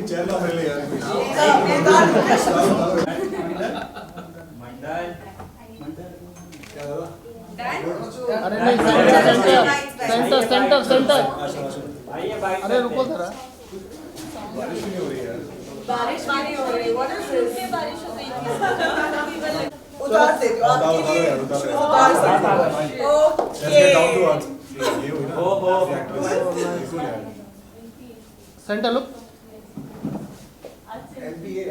Chair ना मिले यार अरे नहीं सेंटर सेंटर सेंटर अरे रुको जरा बारिश नहीं हो रही यार बारिश नहीं हो रही व्हाट इज दिस बारिश हो गई उतार दे दो आपके लिए उतार सकते हो ओके ये हुई ना बिल्कुल यार सेंटर लुक एमपीए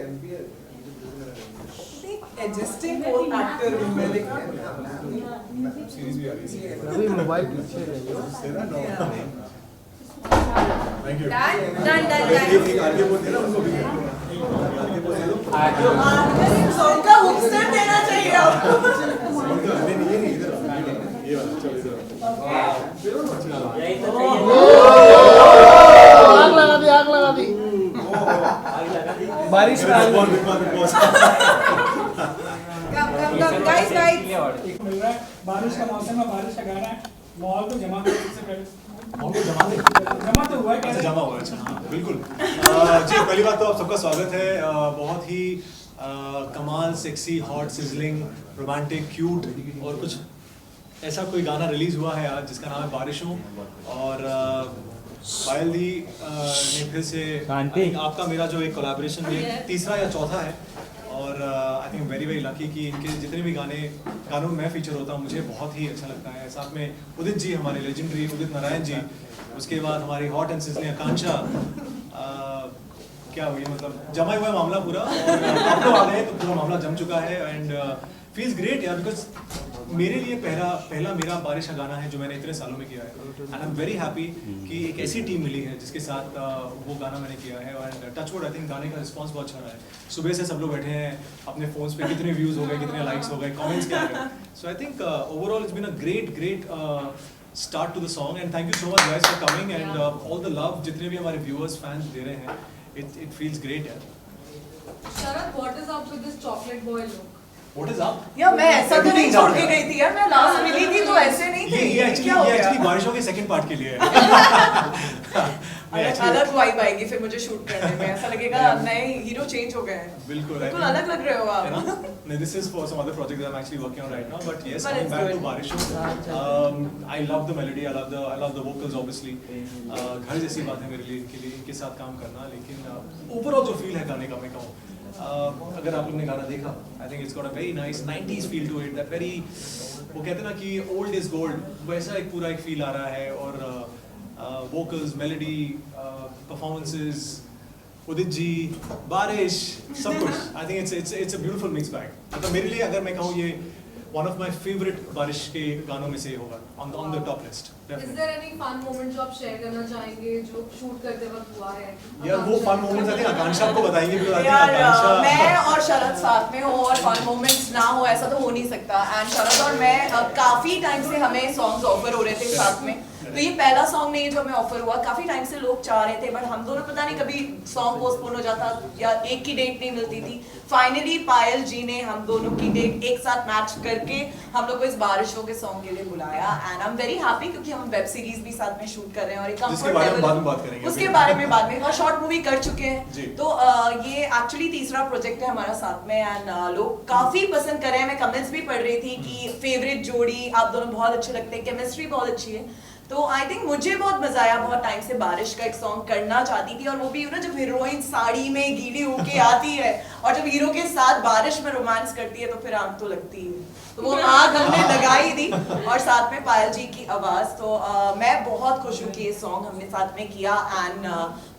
एडजस्टिंग कोई एक्टर में सीरीज भी आ रही है अभी मोबाइल पीछे ले लो तेरा नो थैंक यू डन आगे बोलते ना उनको भी आगे बोल दो सॉन्ग का हुक स्टेप देना चाहिए आपको नहीं ये नहीं इधर ये वाला चलो इधर आग लगा दी बारिश में आग बिग बॉस कम गाइस मिल रहा है बारिश का मौसम है बारिश का गाना है माहौल को जमा करने से पहले जमा तो हुआ है अच्छा जमा हुआ है अच्छा हाँ बिल्कुल जी पहली बात तो आप सबका स्वागत है बहुत ही कमाल sexy hot sizzling romantic cute और कुछ ऐसा कोई गाना रिलीज हुआ है आज जिसका नाम है बारिशों और पायल दी ने फिर से आपका मेरा जो एक कोलैबोरेशन ये तीसरा या चौथा है और आई थिंक वेरी लकी कि इनके जितने भी गानों में मैं फीचर होता हूँ मुझे बहुत ही अच्छा लगता है साथ में उदित जी हमारे लेजेंडरी उदित नारायण जी उसके बाद हमारी हॉट एंड सिजलिंग आकांक्षा क्या हुई मतलब जमा हुआ है मामला पूरा और आप लोग आ गए तो पूरा मामला जम चुका है एंड फील्स ग्रेट यार बिकॉज मेरे लिए पहला मेरा बारिश का गाना है जो मैंने इतने सालों में किया है and I am very happy कि एक ऐसी टीम मिली है जिसके साथ वो गाना मैंने किया है एंड टचवुड आई थिंक गाने का रिस्पांस बहुत अच्छा रहा है सुबह से सब लोग बैठे हैं अपने फोन्स पे कितने व्यूज हो गए कितने लाइक्स हो गए कमेंट्स क्या गए so I think overall it's been a great start to the song and thank you so much guys for coming and all the love जितने भी हमारे viewers fans दे रहे हैं it feels great यार Sharad what is up with this chocolate boy look what is up यार मैं ऐसा तो नहीं छोड़ के गई थी यार मैं लास्ट मिली थी तो ऐसे नहीं थे ये एक्चुअली बारिशों के सेकंड पार्ट के लिए है अलग वाइब आएगी फिर मुझे शूट करने में ऐसा लगेगा नए हीरो चेंज हो गए हैं बिल्कुल अलग लग रहे हो आप no, this is for some other project that I'm actually working on right now but yes But coming it's back good. to बारिशों I love the melody I love the vocals obviously घर जैसी बात है मेरे लिए इनके साथ काम करना लेकिन ओवरऑल जो फील है गाने का मैं कहूँ अगर आप लोग ने गाना देखा I think it's got a very nice 90s feel to it that very वो कहते हैं ना कि ओल्ड इज गोल्ड वैसा एक पूरा एक फील आ रहा है और vocals melody performances Udit ji बारिश सब कुछ आई think it's a beautiful mix bag मतलब मेरे लिए अगर मैं कहूँ ये वन ऑफ माय फेवरेट बारिश के गानों में से होगा on the top list is there any fun moment जो आप शेयर करना चाहेंगे जो शूट करते वक्त हुआ है यार वो फन मोमेंट्स आते हैं आकांक्षा आपको बताएंगे फिर आते हैं यार आकांक्षा मैं और शरद साथ में हो और फन मोमेंट्स ना हो ऐसा तो हो नहीं सकता एंड शरद और मैं काफी टाइम से हमें सॉन्ग्स ऑफर हो रहे थे साथ में तो ये पहला सॉन्ग नहीं जो हमें ऑफर हुआ काफी टाइम से लोग चाह रहे थे बट हम दोनों पता नहीं कभी सॉन्ग पोस्टपोन हो जाता या एक की डेट नहीं मिलती थी फाइनली पायल जी ने हम दोनों की डेट एक साथ मैच करके हम लोग को इस बारिशों के सॉन्ग के लिए बुलाया and I am very happy क्योंकि हम वेब सीरीज भी साथ में शूट कर रहे हैं और एक जिसके बारे में बाद में बात करेंगे उसके बारे में बाद में और शॉर्ट मूवी कर चुके हैं जी। तो ये एक्चुअली तीसरा प्रोजेक्ट है हमारा साथ में एंड लोग काफी पसंद कर रहे हैं मैं कमेंट्स भी पढ़ रही थी कि फेवरेट जोड़ी आप दोनों बहुत अच्छे लगते हैं केमिस्ट्री बहुत अच्छी है तो आई थिंक मुझे बहुत मजा आया बहुत टाइम से बारिश का एक सॉन्ग करना चाहती थी और वो भी ना जब हीरोइन साड़ी में गीली होके आती है और जब हीरो के साथ बारिश में रोमांस करती है तो फिर आग तो लगती है तो वो आग हमने लगाई थी और साथ में पायल जी की आवाज तो मैं बहुत खुश हूँ कि ये सॉन्ग हमने साथ में किया एंड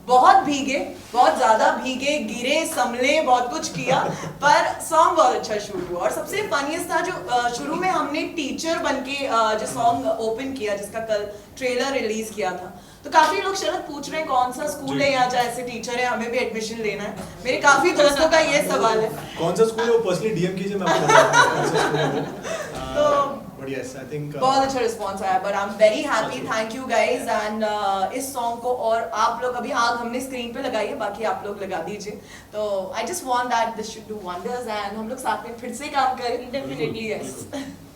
बहुत भीगे बहुत ज्यादा भीगे गिरे संभले बहुत कुछ किया पर सॉन्ग बहुत अच्छा शूट हुआ और सबसे फनीस्ट था जो शुरू में हमने टीचर बनके जो सॉन्ग ओपन किया जिसका कल ट्रेलर रिलीज किया था तो काफी लोग शरद पूछ रहे हैं कौन सा स्कूल है यहाँ जहाँ ऐसे टीचर है हमें भी एडमिशन लेना है मेरे काफी दोस्तों का ये सवाल है कौन सा स्कूल है वो पर्सनली डीएम कीजिए मैं आपको बताता हूं कौन सा स्कूल है वो तो बट यस आई थिंक बहुत अच्छा रिस्पांस आया but I am very happy thank you guys and इस सॉन्ग को और आप लोग अभी आग हमने स्क्रीन पे लगाई है बाकी आप लोग लगा दीजिए तो I just want that this should do wonders and हम लोग साथ में फिर से काम करें definitely yes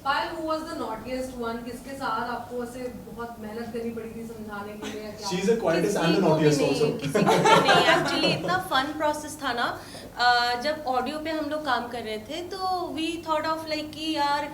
Payal, who was the naughtiest one? किसके साथ आपको ऐसे बहुत मेहनत करनी पड़ी थी समझाने के लिए? क्या? She is the quietest and the naughtiest also. किसी को भी नहीं, एक्चुअली इतना फन प्रोसेस था ना। जब ऑडियो पे हम लोग काम कर रहे थे तो वी थॉट ऑफ लाइक कि यार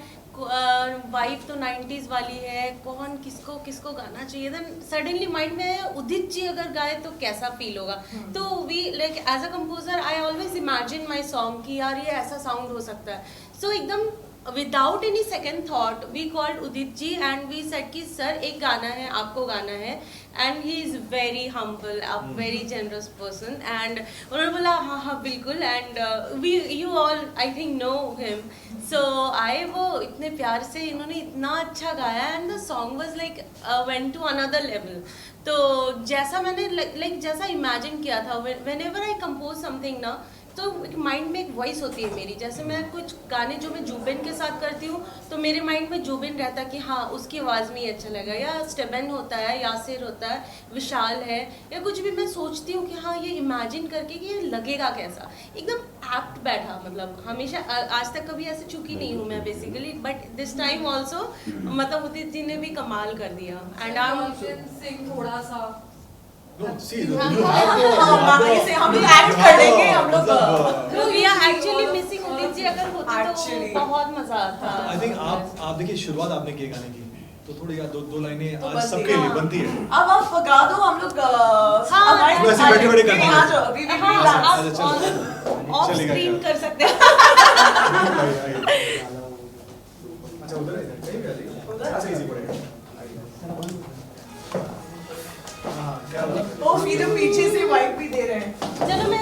वाइफ तो 90s वाली है, कौन किसको किसको गाना चाहिए। देन सडनली माइंड में आया उदित जी अगर गाए तो कैसा फील होगा। तो we like as a composer I always imagine my song कि यार ये ऐसा साउंड हो सकता है। सो एकदम without any second thought we called Udit ji and we said कि सर एक गाना है, आपको गाना है। And he is very humble, a very generous person. And उन्होंने बोला हाँ हाँ बिल्कुल। And we you all I think know him. So आए वो इतने प्यार से, इन्होंने इतना अच्छा गाया and the song was like went to another level. तो जैसा मैंने लाइक जैसा इमेजिन किया था, व्हेनेवर आई कंपोज समथिंग ना, तो माइंड में एक वॉइस होती है मेरी। जैसे मैं कुछ गाने जो मैं जुबिन के साथ करती हूँ तो मेरे माइंड में जुबिन रहता है कि हाँ उसकी आवाज़ में ही अच्छा लगेगा, या स्टेबन होता है, यासिर होता है, विशाल है, या कुछ भी मैं सोचती हूँ कि हाँ ये इमेजिन करके कि ये लगेगा कैसा, एकदम एप्ट बैठा। मतलब हमेशा आज तक कभी ऐसे चुकी नहीं हूँ मैं basically, but this time also मतलब उदित जी ने भी कमाल कर दिया। एंड आई सिंह थोड़ा सा No, see, बाकी से हम लोग एक्ट कर लेंगे, हम लोग we are actually missing Udit ji. अगर होते Actually. तो बहुत मजा आता। I think आप देखिए शुरुआत आपने की गाने की, तो थोड़ी यार दो लाइनें तो आज बनती सबके है। लिए बनती है। अब आप गा दो, हम लोग हाँ, वैसे बैठे-बैठे कर नहीं, लेंगे। आ जाओ, we will हाँ, relax. आप अच्छा, चलो। ऑफ चलेगा स्क्रीन क्या? कर सकते हैं। अच्छा उधर है, कहीं पे आ जाइए। उधर? अच्छा इजी पड़ेगा। हाँ, क्या बात है। वो फिर पीछे से वाइब भी दे रहे हैं। चलो मैं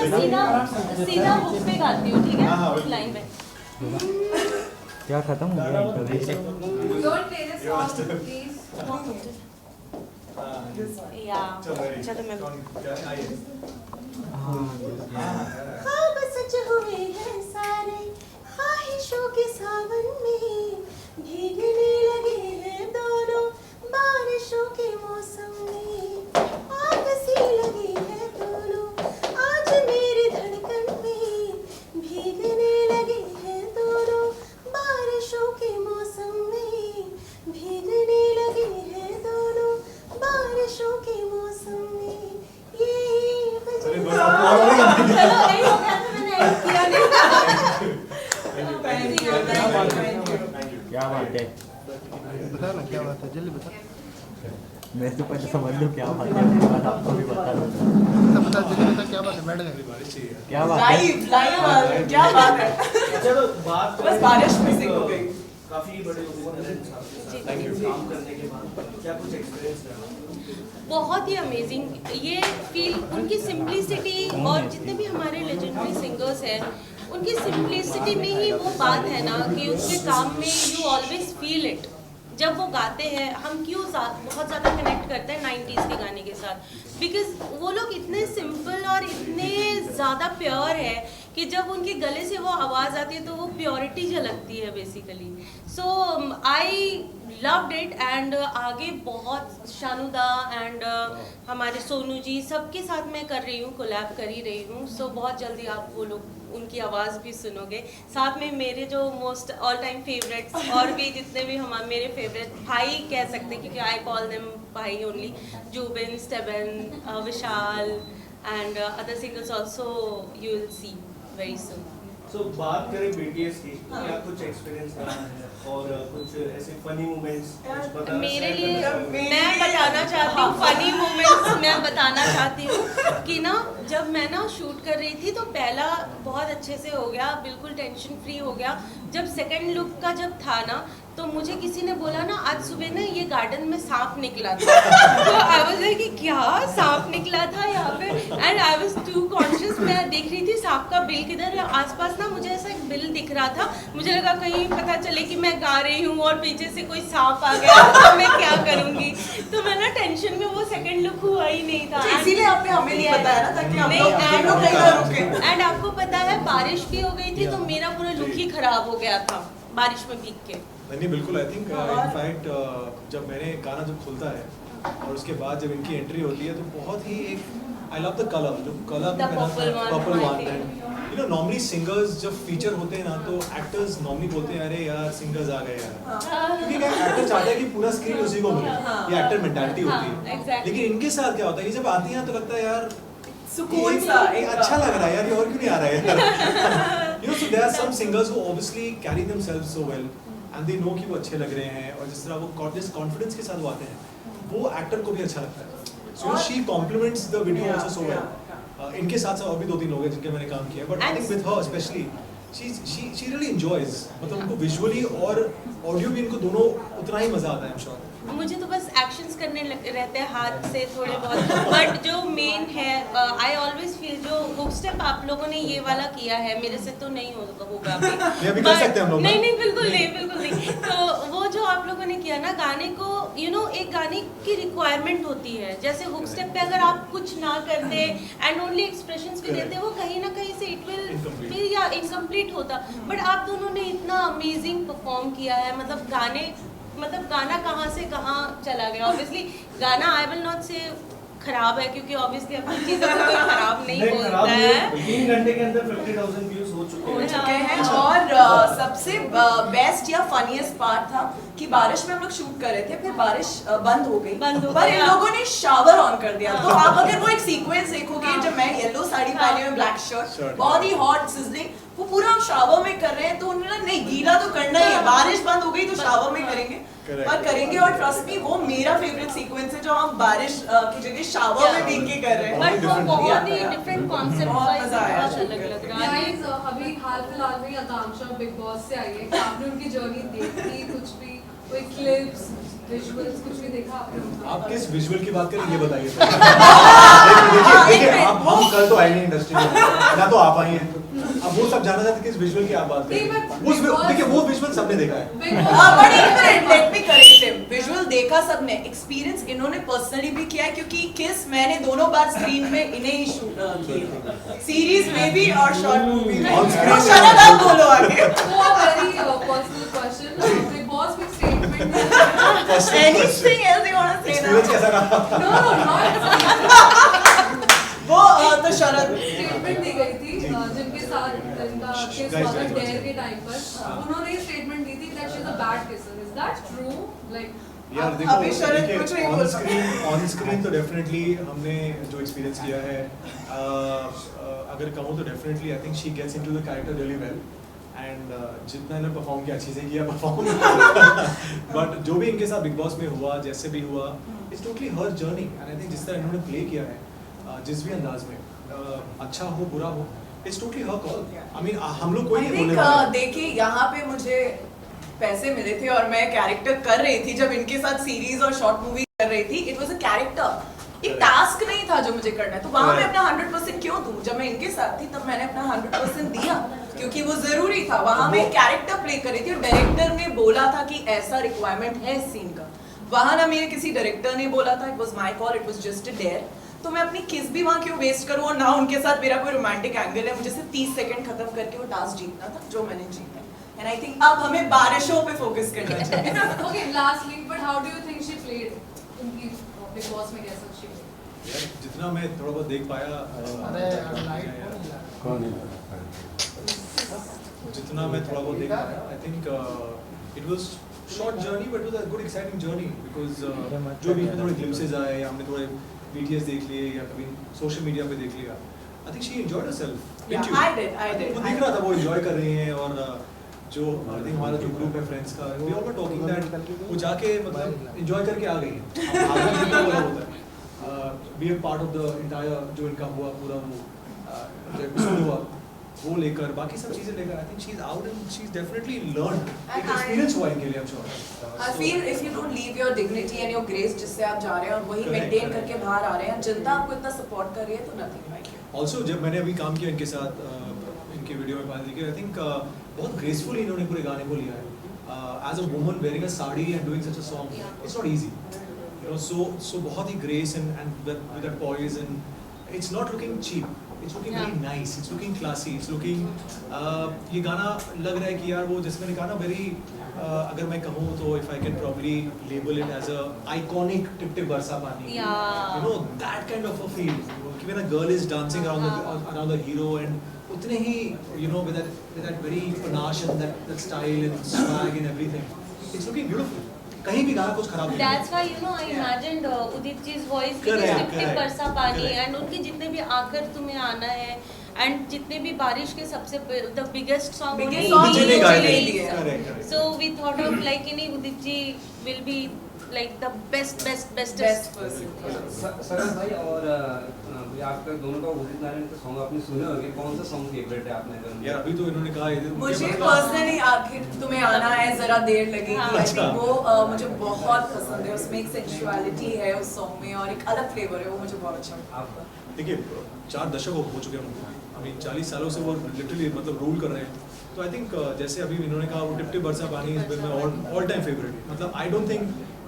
सीधा हुक पे गाती हूँ, ठीक हाँ, हाँ, है, बिल्कुल। लाइन में। क्या खत्म हो गया interview? Don't play this song, please. हाँ, या चलो ready। चलो मैं कौन क्या आइए। ख्वाब सच हुए हैं सारे ख्वाहिशों के सावन में, भीगने लगे हैं दोनों बारिशों के मौसम में, आग सी लगी है दोनों आज मेरी धड़कन में, भीगने लगे हैं दोनों बारिशों के मौसम में, भीगने लगे हैं दोनों बारिशों के मौसम में। ये अरे बस आपको और नहीं गाने की। चलो नहीं हो गया तो मैंने ऐड किया नहीं। Thank you, thank you. क्या बात है? बता ना क्या बात है, जल्दी बता। मैं तो पहले समझ लूँ क्या बात है, उसके बाद आपको भी बता दूँ। बता जल्दी बता क्या बात है, बैठ गए। बारिश चाहिए। क्या बात है? लाइव क्या बात है। चलो बात बस बारिश मिसिंग हो गई। काफी बड़े Thank you. काम करने के बाद क्या कुछ एक्सपीरियंस रहा? बहुत ही अमेजिंग ये फील, उनकी सिंप्लिसिटी, और जितने भी हमारे लेजेंडरी सिंगर्स हैं उनकी सिंप्लिसिटी में ही वो बात है ना कि उनके काम में यू ऑलवेज फील इट। जब वो गाते हैं हम क्यों बहुत ज़्यादा कनेक्ट करते हैं 90s के गाने के साथ, बिकॉज वो लोग इतने सिंपल और इतने ज़्यादा प्योर है कि जब उनके गले से वो आवाज़ आती है तो वो प्योरिटी झलकती है basically. So I loved it. And आगे बहुत शानुदा एंड हमारे सोनू जी सबके साथ मैं कर रही हूँ, कोलैब कर ही रही हूँ। सो बहुत जल्दी आप वो लोग उनकी आवाज़ भी सुनोगे। साथ में मेरे जो मोस्ट ऑल टाइम फेवरेट्स और भी जितने भी हमारे मेरे फेवरेट भाई कह सकते हैं, क्योंकि आई कॉल देम भाई only, Jubin, Stebin, Vishal and other singers also you will see very soon. So बात करें BTS की, क्या कुछ एक्सपीरियंस रहा है और कुछ ऐसे फनी मोमेंट्स कुछ बताना मेरे share लिए करना चाहोगे? मैं बताना चाहती हूँ फनी मोमेंट्स। मैं बताना चाहती हूँ कि ना जब मैं ना शूट कर रही थी तो पहला बहुत अच्छे से हो गया, बिल्कुल टेंशन फ्री हो गया। जब सेकंड लुक का जब था ना तो मुझे किसी ने बोला ना आज सुबह ना ये गार्डन में सांप निकला था। तो आई वाज लाइक कि क्या सांप निकला था यहाँ पे, and I was too conscious. मैं देख रही थी सांप का बिल किधर है, आसपास ना मुझे ऐसा एक बिल दिख रहा था। मुझे लगा कहीं पता चले कि मैं गा रही हूँ और पीछे से कोई सांप आ गया तो मैं क्या करूँगी। तो मैं ना टेंशन में वो सेकंड लुक हुआ ही नहीं था। तो इसीलिए आपने हमें नहीं बताया ना, ताकि हम नहीं, लोग कहीं ना रुके। एंड आपको पता है बारिश भी हो गई थी तो मेरा पूरा लुक ही खराब हो गया था बारिश में भीग के। नहीं बिल्कुल, आई थिंक इनफैक्ट जब मैंने गाना जब खुलता है और उसके बाद जब इनकी एंट्री होती है तो बहुत ही एक आई लव द कलर, जो colour The purple one, purple I one think. You know normally singers जब फीचर होते हैं ना तो एक्टर्स नॉर्मली बोलते हैं अरे यार सिंगर्स आ गए यार, क्योंकि क्या एक्टर चाहते हैं कि पूरा स्क्रीन उसी को मिले, ये एक्टर मेंटालिटी होती है। exactly. लेकिन इनके साथ क्या होता है, ये जब आती हैं तो लगता है यार सुकून सा ये अच्छा लग रहा है यार, ये और क्यों नहीं आ रहा है यार। You know so there are some singers who obviously carry themselves so well and they know कि वो अच्छे लग रहे हैं, और जिस तरह वो कॉन्फिडेंस के साथ वो आते हैं वो एक्टर को भी अच्छा लगता है। So she compliments the video also so well. इनके साथ साथ और भी 2-3 लोग हैं जिनके मैंने काम किया, but I think with her specially she really enjoys, मतलब उनको विजुअली और ऑडियो भी इनको दोनों उतना ही मजा आता है। I'm sure मुझे तो बस एक्शंस करने रहते हैं हाथ से थोड़े बहुत, बट जो मेन है आई ऑलवेज फील जो हुक स्टेप आप लोगों ने ये वाला किया है मेरे से तो नहीं होगा ये भी कर सकते हैं हम लोग। नहीं बिल्कुल नहीं। तो वो जो आप लोगों ने किया ना गाने को, यू नो एक गाने की रिक्वायरमेंट होती है, जैसे हुक स्टेप पे अगर आप कुछ ना करते एंड ओनली एक्सप्रेशंस भी देते वो कहीं ना कहीं से इट विल फिर या इनकम्प्लीट होता, बट आप दोनों ने इतना अमेजिंग परफॉर्म किया है। मतलब गाना कहाँ से कहाँ चला गया। ऑब्वियसली गाना आई विल नॉट से खराब है, क्योंकि ऑब्वियसली अपनी चीज़ों को कोई खराब नहीं बोलता है। 3 घंटे के अंदर 50,000 व्यूज हो चुके हैं। और सबसे बेस्ट या फनीएस्ट पार्ट था कि बारिश में हम लोग शूट कर रहे थे, फिर बारिश बंद हो गई पर इन लोगों ने शावर ऑन कर दिया। तो आप अगर वो एक सीक्वेंस देखोगे, जब मैं येलो साड़ी पहने हुए ब्लैक शर्ट बहुत ही हॉट सिजलिंग, वो पूरा हम शावर में कर रहे हैं, तो उन्होंने नहीं गीला तो करना ही है, बारिश बंद हो गई तो शावर में करेंगे और करेंगे। और ट्रस्ट मी वो मेरा फेवरेट सीक्वेंस है, जो हम बारिश की जगह शावर में भीग के कर रहे हैं। बट वो बहुत ही डिफरेंट कॉन्सेप्ट बहुत मजा आया। अलग लग रहा है। गाइस अभी हाल फिलहाल में आकांक्षा बिग बॉस से आई है, आपने उनकी जर्नी देखी, कुछ भी कोई क्लिप्स विजुअल्स कुछ भी देखा आपने? आप किस विजुअल की बात करें ये बताइए। देखिए आप हम कल तो आए नहीं इंडस्ट्री में, ना तो आप आई हैं, अब वो सब जानना चाहते किस विजुअल की आप बात कर रहे हैं। उस देखिए वो विजुअल सबने देखा है। विजुअल देखा सबने, एक्सपीरियंस इन्होंने पर्सनली भी किया है, क्योंकि किस मैंने दोनों बार स्क्रीन में इन्हें ही शूट किए, सीरीज में भी और शॉर्ट मूवी में। तो शरद आप बोलो आगे। वो very personal question, Bigg Boss में statement anything else you want to say experience कैसा रहा? नो नॉट वो तो शरद स्टेटमेंट दी गई थी जिनके साथ इनका केस हुआ था डेयर के टाइम पर, उन्होंने स्टेटमेंट दी थी that she is a bad kisser. Is that true? Like यार अभी शरद कुछ नहीं बोल देखो ऑन स्क्रीन तो डेफिनेटली हमने जो एक्सपीरियंस किया है, अगर कहूँ तो definitely I think she gets into the character really well, and जितना इन्होंने परफॉर्म किया, अच्छी से किया परफॉर्म। बट जो भी इनके साथ बिग बॉस में हुआ, जैसे भी हुआ, it's totally her journey, and I think जिस तरह इन्होंने प्ले किया है, जिस भी अंदाज में, अच्छा हो बुरा हो, it's totally her call. I mean हम लोग कोई नहीं बोलने वाले। देखिए यहाँ पे मुझे पैसे मिले थे और मैं कैरेक्टर कर रही थी, जब इनके साथ सीरीज और शॉर्ट मूवी कर रही थी, इट वाज अ कैरेक्टर, एक टास्क नहीं था जो मुझे करना है। तो वहां मैं अपना 100% क्यों दूं? जब मैं इनके साथ थी तब मैंने अपना 100% दिया, क्योंकि वो जरूरी था। वहां मैं कैरेक्टर प्ले कर रही थी और डायरेक्टर ने बोला था कि ऐसा रिक्वायरमेंट है इस सीन का। वहां ना मेरे किसी डायरेक्टर ने बोला था, it was my call, it was just a dare. तो मैं अपनी किस भी वहां क्यों वेस्ट करूं, और ना उनके साथ मेरा कोई रोमांटिक एंगल है। मुझे सिर्फ 30 सेकंड खत्म करके वो टास्क जीतना था, जो मैंने जीता। एंड आई थिंक अब हमें बारिशों पे फोकस करना चाहिए। Okay lastly, but how do you think she played उनकी बिग बॉस में? कैसा शी प्लेड? जितना मैं थोड़ा बहुत देख पाया, जितना मैं थोड़ा बहुत देख पाया, I think it was short journey but it was a good exciting journey, because जो भी थोड़े ग्लिम्सेस आए, या हमने थोड़े BTS देख लिए या कभी सोशल मीडिया पे देख लिया, आई think she enjoyed herself. I did. वो दिख रहा था वो एंजॉय कर रही हैं, और जो आई थिंक हमारा जो ग्रुप है फ्रेंड्स का, we all were talking that वो जाके मतलब एंजॉय करके आ गई हैं। आगे जितना बोला होता है, be a part of the entire जो इनका हुआ पूरा वो जो एपिसोड हुआ, वो लेकर बाकी सब चीजें लेकर, आई think she is out and she is definitely learn, एक एक्सपीरियंस हुआ इनके लिए। I am sure I feel if you don't leave your dignity and your grace जिससे आप जा रहे हैं और वही मेंटेन करके बाहर आ रहे हैं, जनता आपको इतना सपोर्ट कर रही है, तो nothing like it. ऑल्सो जब मैंने अभी काम किया इनके साथ, इनके वीडियो में पाया देखिए, आई थिंक बहुत ग्रेसफुली इन्होंने पूरे गाने को लिया है। As a woman wearing a sari and doing such a song, it's not easy, you know. So बहुत ही grace and with that poise, and it's not looking cheap, It's looking very nice. It's looking classy. It's looking ये गाना लग रहा है कि यार वो जैसे मैंने कहा ना very अगर मैं कहूँ तो if I can probably label it as a iconic tip tip बरसा पानी. You know that kind of a feel. कि when a girl is dancing around the hero and उतने ही you know with that very panache and that style and swag and everything. It's looking beautiful. कहीं भी गाना कुछ खराब नहीं है. That's why you know I imagined Udit ji's voice with tip tip बरसा पानी and उनके जितने भी आकर तुम्हें आना है and जितने भी बारिश के सबसे the biggest song Udit ji ने गाए थे. Correct. So we thought of like Udit ji will be like the bestest. सरस भाई और आपका दोनों का उदित नारायण का सॉन्ग आपने सुने होंगे, कौन सा सॉन्ग फेवरेट है आपने? यार अभी तो इन्होंने कहा मुझे पर्सनली आखिर तुम्हें आना है जरा देर लगेगी, आई थिंक वो मुझे बहुत पसंद है. उसमें एक सेंसुअलिटी है उस सॉन्ग में और एक अलग फ्लेवर है, वो मुझे बहुत अच्छा लगता है. देखिए 4 दशक हो चुके हैं, I mean 40 सालों से वो लिटरली मतलब रूल कर रहे हैं. तो आई थिंक जैसे अभी इन्होंने कहा वो टिप टिप बरसा पानी इज मेरा ऑल टाइम फेवरेट. मतलब आई डोंट थिंक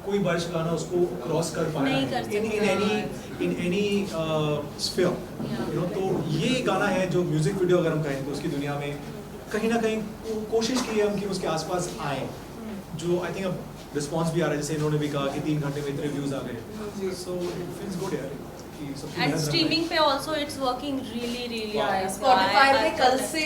कोई बारिश गाना उसको क्रॉस कर पाया in any sphere, you know. तो ये गाना है जो म्यूजिक वीडियो अगर हम कहें तो उसकी दुनिया में कहीं ना कहीं कोशिश की है हम कि उसके आसपास आए, जो आई थिंक अब रिस्पॉन्स भी आ रहा है. जैसे इन्होंने भी कहा कि 3 घंटे में इतने व्यूज आ गए. सो इट फील्स गुड यार. And streaming पे also it's working really nice. Spotify पे कल से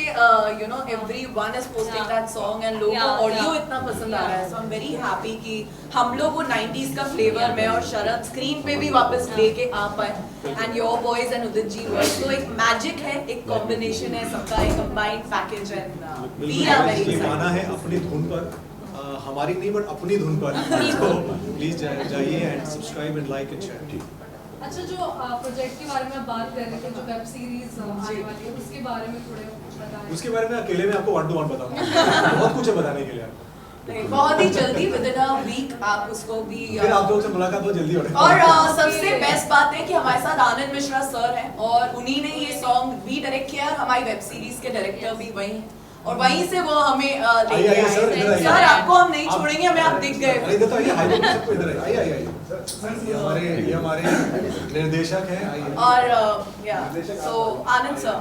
you know everyone is posting that song and लोगों को ऑडियो इतना पसंद आ रहा है. So I'm very happy कि हम लोग वो 90s का फ्लेवर में और शरद स्क्रीन पे भी वापस लेके आ पाए and your boys and Udit ji work. तो एक मैजिक है, एक कॉम्बिनेशन है सबका, एक combined package and we are very excited. गाना है अपनी धुन पर, हमारी नहीं बट अपनी धुन पर. तो प्लीज जाइए and subscribe and like and share. अच्छा, जो प्रोजेक्ट के बारे में आप बात कर रहे थे, जो वेब सीरीज आने वाली है उसके बारे में थोड़े बताएं. उसके बारे में अकेले में आपको 1-to-1 बताऊंगा. बहुत कुछ है बताने के लिए. बहुत ही जल्दी विदिन अ वीक आप उसको भी फिर आप लोगों से मुलाकात बहुत जल्दी हो रही है. और सबसे बेस्ट बात है कि हमारे साथ आनंद मिश्रा सर हैं और उन्हीं ने ये सॉन्ग भी डायरेक्ट किया. हमारी वेब सीरीज के डायरेक्टर भी वही हैं और वहीं से वो हमें लेके आए. सर आपको हम नहीं छोड़ेंगे, हमें आप दिख गए. अरे इधर तो आइए, हाय सबको इधर आइए. ये हमारे निर्देशक हैं. आइए. और या सो आनंद सर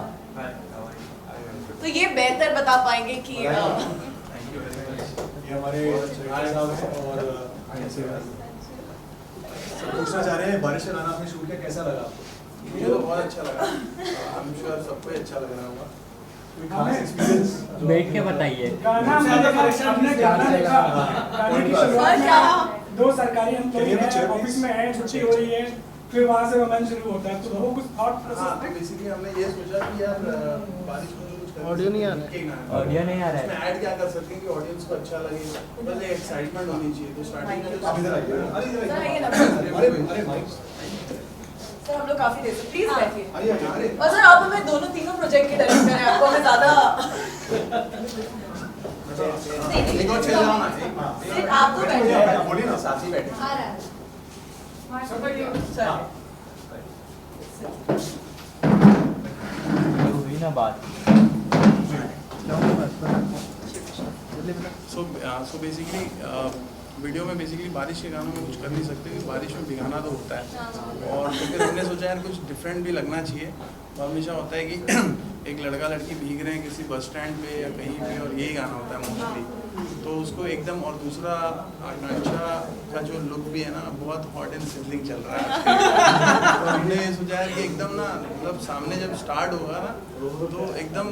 तो ये बेहतर बता पाएंगे कि ये हमारे साहब हैं और पूछना चाह रहे हैं बारिश का गाना आपने शूट किया, कैसा लगा आपको? मुझे तो बहुत अच्छा लगा. आई एम श्योर सबको अच्छा लग रहा होगा. बैठ के बताइए. गाना हमने गाना देखा, गाने की शुरुआत में 2 सरकारी एम्प्लॉय ऑफिस में है, छुट्टी हो रही है, फिर वहाँ से रोमांस शुरू होता है. तो वो कुछ थॉट प्रोसेस बेसिकली हमने ये सोचा कि यार बारिश में कुछ ऑडियो नहीं आ रहा है. ऑडियो नहीं आ रहा है. इसमें ऐड क्या कर सकते हैं कि ऑडियंस को अच्छा लगे, बस एक एक्साइटमेंट होनी चाहिए. तो स्टार्टिंग में आप इधर आइए. सर आइए ना. अरे भाई सर हम लोग काफी देर से प्लीज बैठिए. आइए. और सर आप हमें दोनों तीनों प्रोजेक्ट के डायरेक्टर हैं, आपको हमें ज्यादा एक और चल जाओ ना. सिर्फ आप तो बैठे बोलिए ना. साथ ही बैठे. आ रहा है. सर हुई ना बात. जल्दी बता. सो बेसिकली वीडियो में बेसिकली बारिश के गानों में कुछ कर नहीं सकते क्योंकि बारिश में भिगाना तो होता है. और तो फिर हमने सोचा यार कुछ डिफरेंट भी लगना चाहिए. तो हमेशा होता है कि एक लड़का लड़की भीग रहे हैं किसी बस स्टैंड पे या कहीं पे और यही गाना होता है मोस्टली. तो उसको एकदम, और दूसरा आकांक्षा का जो लुक भी है ना बहुत हॉट एंड सिजलिंग चल रहा है. तो हमने सोचा यार कि एकदम ना मतलब सामने जब स्टार्ट होगा ना तो एकदम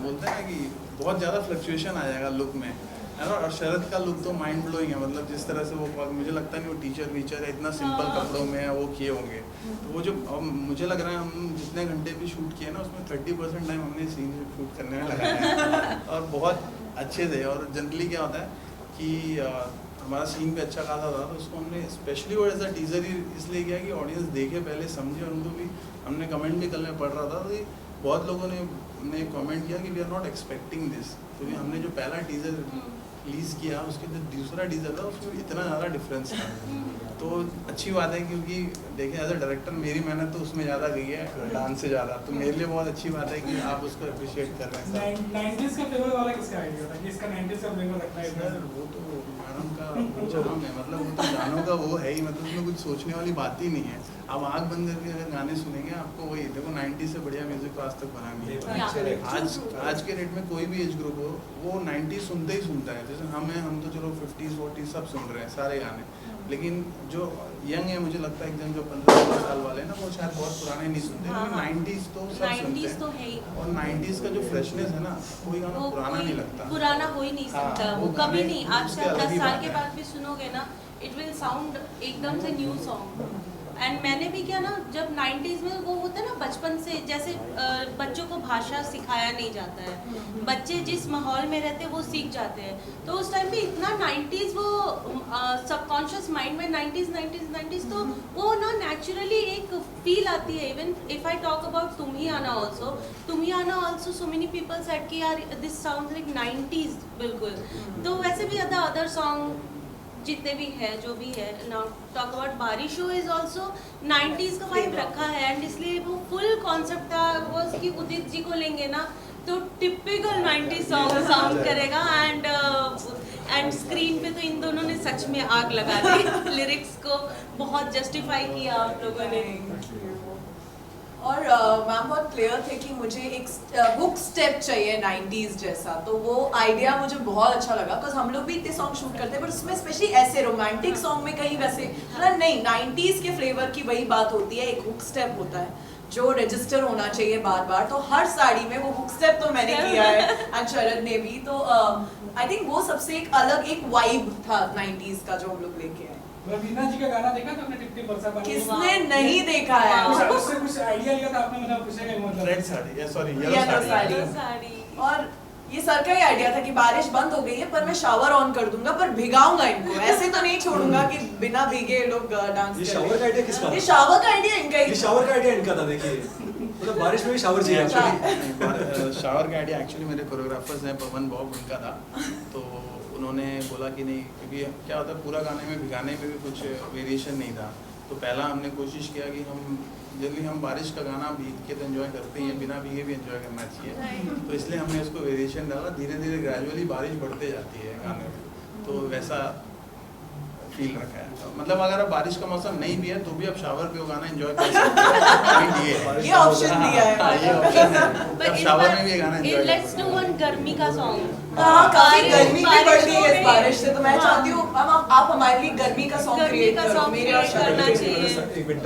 बोलते हैं ना कि बहुत ज़्यादा फ्लक्चुएशन आ जाएगा लुक में, है ना. और शरद का लुक तो माइंड ब्लोइंग है. मतलब जिस तरह से वो, मुझे लगता नहीं वो टीचर वीचर है, इतना सिंपल कपड़ों में है वो किए होंगे. तो वो जो मुझे लग रहा है हम जितने घंटे भी शूट किए ना उसमें 30% टाइम हमने सीन शूट करने में लगाया है और बहुत अच्छे थे. और जनरली क्या होता है कि हमारा सीन पे अच्छा खासा था तो उसको हमने स्पेशली वो ऐसा टीजर ही इसलिए किया कि ऑडियंस देखे पहले समझे. और उनको भी हमने कमेंट भी कल में पढ़ रहा था तो बहुत लोगों ने कमेंट किया कि we are not expecting this. तो हमने जो पहला टीजर रिलीज़ किया उसके जो दूसरा टीजर था उसमें इतना ज़्यादा डिफरेंस था. तो अच्छी बात है क्योंकि देखें एज अ डायरेक्टर मेरी मेहनत तो उसमें ज़्यादा गई है डांस से ज़्यादा. तो मेरे लिए बहुत अच्छी बात है कि आप उसको अप्रिशिएट कर रहे हैं. 90s का फ्लेवर वाला किसका आइडिया था कि इसका 90s का फ्लेवर रखना है? वो तो काम का काम है, मतलब वो तो गानों का वो है ही, मतलब उसमें कुछ सोचने वाली बात ही नहीं है। आप आँख बंद करके अगर गाने सुनेंगे आपको वही, देखो 90 से बढ़िया म्यूजिक तो आज तक बना नहीं है। आज के डेट में कोई भी एज ग्रुप हो वो 90 सुनते ही सुनता है। जैसे हम तो चलो 50s 40s सब सुन रहे हैं सारे गाने, लेकिन जो यंग है मुझे लगता है एकदम जो 15-16 साल वाले हैं ना वो शायद बहुत पुराने नहीं सुनते, लेकिन 90s तो सब सुनते हैं। तो है ही। और 90s का जो फ्रेशनेस है ना, कोई गाना पुराना नहीं लगता, पुराना हो ही नहीं सकता। वो कभी नहीं, आज से 10 साल के है। बाद भी सुनोगे ना, इट विल साउंड एकदम से न्यू सॉन्ग। एंड मैंने भी क्या ना, जब 90s में वो होता है ना, बचपन से जैसे बच्चों को भाषा सिखाया नहीं जाता है, बच्चे जिस माहौल में रहते हैं वो सीख जाते हैं, तो उस टाइम पे इतना 90s वो सबकॉन्शियस माइंड में 90s तो वो ना नेचुरली एक फील आती है। Even if I talk about तुम ही आना also so many people said कि यार दिस साउंड्स लाइक 90s बिल्कुल। तो वैसे भी अदर सॉन्ग जितने भी है जो भी है, नाउ टॉक अबाउट बारिश शो इज ऑल्सो 90s का वाइब रखा है, एंड इसलिए वो फुल कॉन्सेप्ट था वो कि उदित जी को लेंगे ना तो टिपिकल 90s सॉन्ग साउंड करेगा। एंड स्क्रीन पे तो इन दोनों ने सच में आग लगा दी। लिरिक्स को बहुत जस्टिफाई किया आप लोगों ने। और मैम बहुत क्लियर थे कि मुझे एक हुक स्टेप चाहिए 90s जैसा, तो वो आइडिया मुझे बहुत अच्छा लगा, बिकॉज हम लोग भी इतने सॉन्ग शूट करते हैं, पर उसमें स्पेशली ऐसे रोमांटिक सॉन्ग में कहीं वैसे मतलब नहीं, 90s के फ्लेवर की वही बात होती है, एक हुक स्टेप होता है जो रजिस्टर होना चाहिए बार बार। तो हर साड़ी में वो हुक स्टेप तो मैंने किया है एंड शरद ने भी, तो आई थिंक वो सबसे एक अलग एक वाइब था 90s का जो हम लोग लेके आए। रवीना जी का गाना देखा था आपने, टिप टिप बरसा पानी? किसने नहीं देखा है? उससे कुछ आइडिया लिया था आपने, मतलब पूछेगा मतलब red sari, sorry yellow sari. और ये सर का ही आइडिया था कि बारिश बंद हो गई है पर मैं शावर ऑन कर दूंगा, पर भिगाऊंगा इनको, ऐसे तो नहीं छोड़ूंगा कि बिना भीगे लोग डांस करें। ये शावर का आइडिया किसका? ये शावर का आइडिया इनका ही। ये शावर का आइडिया इनका था, देखिए मतलब बारिश में भी शावर चाहिए एक्चुअली। शावर का आइडिया एक्चुअली मेरे कोरियोग्राफर्स हैं पवन बॉब, उनका था, तो उन्होंने बोला कि नहीं, क्योंकि क्या होता है पूरा गाने में भिगाने में भी कुछ वेरिएशन नहीं था, तो पहला हमने कोशिश किया कि हम बारिश का गाना भीग के तो एंजॉय करते हैं, बिना भीगे भी एंजॉय करना चाहिए, तो इसलिए हमने उसको वेरिएशन डाला। धीरे धीरे ग्रेजुअली बारिश बढ़ते जाती है गाने में, तो वैसा फील रखा है। मतलब अगर अब बारिश का मौसम नहीं भी है तो भी आप शावर पे वो गाना एंजॉय कर सकते हैं। ये ऑप्शन दिया है, ये ऑप्शन है, अब शावर में भी ये गाना एंजॉय लेट्स डू वन गर्मी का सॉन्ग। हाँ, काफी गर्मी भी बढ़ गई है इस बारिश से, तो मैं चाहती हूँ आप हमारे लिए गर्मी का सॉन्ग क्रिएट करो, मेरे और शरद चाहिए।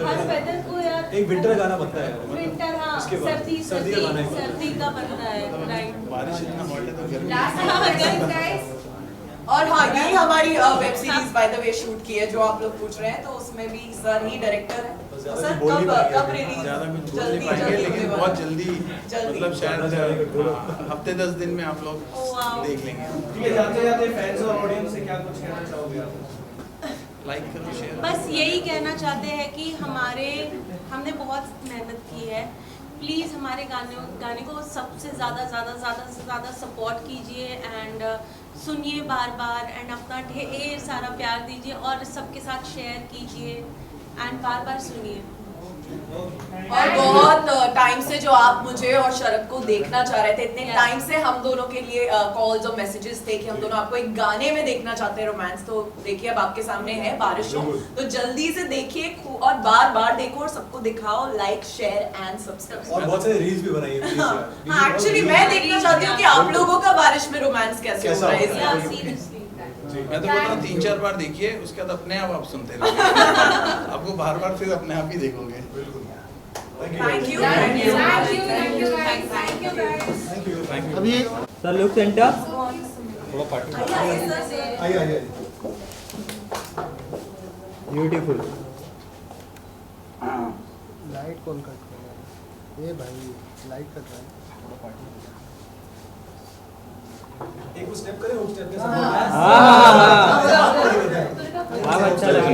हर वेदर को यार एक विंटर गाना बनता है, विंटर, हाँ सर्दी का बनता है, राइट। बारिश इतना हॉट है तो गर्मी। और हाँ, यही हमारी web series by the way shoot की है जो आप लोग पूछ रहे हैं, तो उसमें भी सर ही डायरेक्टर है। तो सर कब रिलीज? ज़्यादा कुछ बोल नहीं पाएंगे, लेकिन बहुत जल्दी, मतलब शायद हफ्ते 10 दिन में आप लोग देख लेंगे। ठीक है, जाते जाते फैंस और ऑडियंस से क्या कुछ कहना चाहोगे आप? लाइक करो, शेयर। बस यही कहना चाहते हैं कि हमने बहुत मेहनत की है, प्लीज़ हमारे गाने को सबसे ज़्यादा सपोर्ट कीजिए एंड सुनिए बार बार, एंड अपना ढेर सारा प्यार दीजिए और सबके साथ शेयर कीजिए एंड बार बार सुनिए। और बहुत टाइम से जो आप मुझे और शरद को देखना चाह रहे थे, इतने टाइम से हम दोनों के लिए कॉल्स और मैसेजेस थे कि हम दोनों आपको एक गाने में देखना चाहते हैं रोमांस, तो देखिए अब आपके सामने है बारिश हो, तो जल्दी से देखिए और बार बार देखो और सबको दिखाओ, लाइक शेयर एंड सब्सक्राइब। और बहुत सारे रील्स भी बनाइए। हाँ, एक्चुअली मैं देखना चाहती हूँ कि आप लोगों का बारिश में रोमांस कैसे हो रहा है। मैं तो बोलता हूँ 3-4 बार देखिए, उसके बाद अपने आप सुनते रहिए। आपको बार बार फिर अपने आप ही देखोगे। Thank you thank you. अभी सर लुक सेंटर थोड़ा पार्टी आइए। ब्यूटीफुल। लाइट कौन कट कर रहा है? ये भाई लाइट कट रहा है। थोड़ा पार्टी एक स्टेप करें, उस स्टेप के साथ बहुत अच्छा लगा।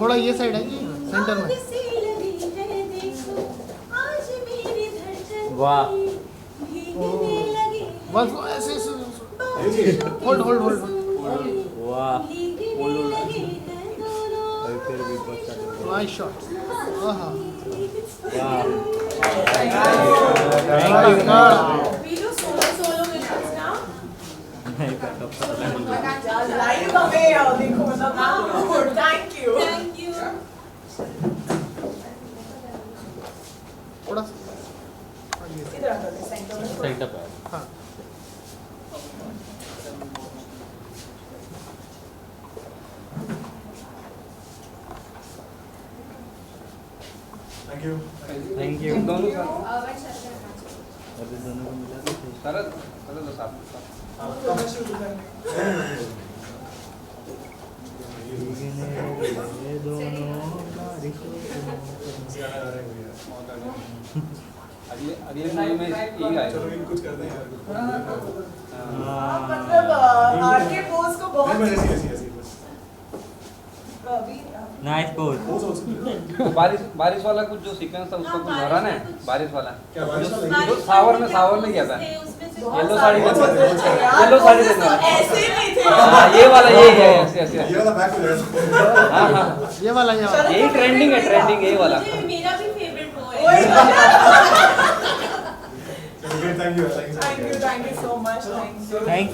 थोड़ा ये साइड है कि सेंटर में? वाह, ओ बस ऐसे ऐसे होल्ड होल्ड होल्ड वाह अभी फिर बिग बॉस चालू हो गया। नाइस शॉट आहा वाह We do solo videos now. नहीं पता लाइव हमें देखो मतलब थैंक यू Thank you. थोड़ा सा आगे इधर आ जाओ सेंटर में सेटअप है हाँ थैंक यू दोनों साथ अभी दोनों को मिला तो शरद शरद तो साथ ये दोनों बारिशों अगले अगले मूवी में यही आएगा कुछ करते हैं मतलब आरके पोज को बहुत नाइस पोज बारिश बारिश वाला कुछ जो सीक्वेंस था उसका कुछ धरा ना बारिश वाला क्या बारिश वाला? जो सावर में किया था येलो साड़ी में येलो साड़ी में ऐसे नहीं थे हाँ ये वाला ये है ऐसे ऐसे ये वाला बैक टू हाँ हाँ ये वाला यही ट्रेंडिंग है ट्रेंडिंग यही वाला मेरा भी फेवरेट वो है. Thank you thank you so much thank you thank